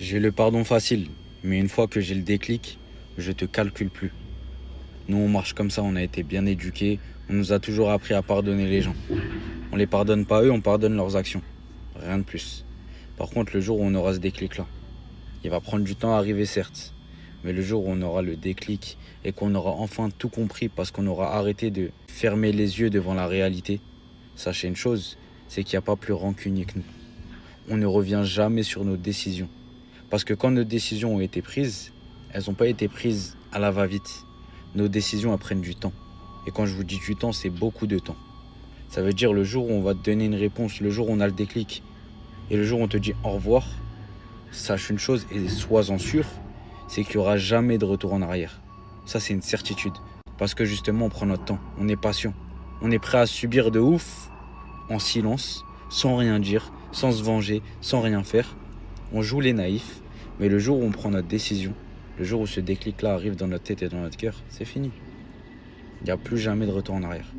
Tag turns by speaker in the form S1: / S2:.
S1: J'ai le pardon facile, mais une fois que j'ai le déclic, je te calcule plus. Nous, on marche comme ça, on a été bien éduqués, on nous a toujours appris à pardonner les gens. On les pardonne pas eux, on pardonne leurs actions. Rien de plus. Par contre, le jour où on aura ce déclic-là, il va prendre du temps à arriver certes, mais le jour où on aura le déclic et qu'on aura enfin tout compris parce qu'on aura arrêté de fermer les yeux devant la réalité, sachez une chose, c'est qu'il n'y a pas plus rancunier que nous. On ne revient jamais sur nos décisions. Parce que quand nos décisions ont été prises, elles n'ont pas été prises à la va-vite. Nos décisions, elles prennent du temps. Et quand je vous dis du temps, c'est beaucoup de temps. Ça veut dire le jour où on va te donner une réponse, le jour où on a le déclic, et le jour où on te dit au revoir, sache une chose et sois-en sûr, c'est qu'il n'y aura jamais de retour en arrière. Ça, c'est une certitude. Parce que justement, on prend notre temps, on est patient. On est prêt à subir de ouf, en silence, sans rien dire, sans se venger, sans rien faire. On joue les naïfs, mais le jour où on prend notre décision, le jour où ce déclic-là arrive dans notre tête et dans notre cœur, c'est fini. Il n'y a plus jamais de retour en arrière.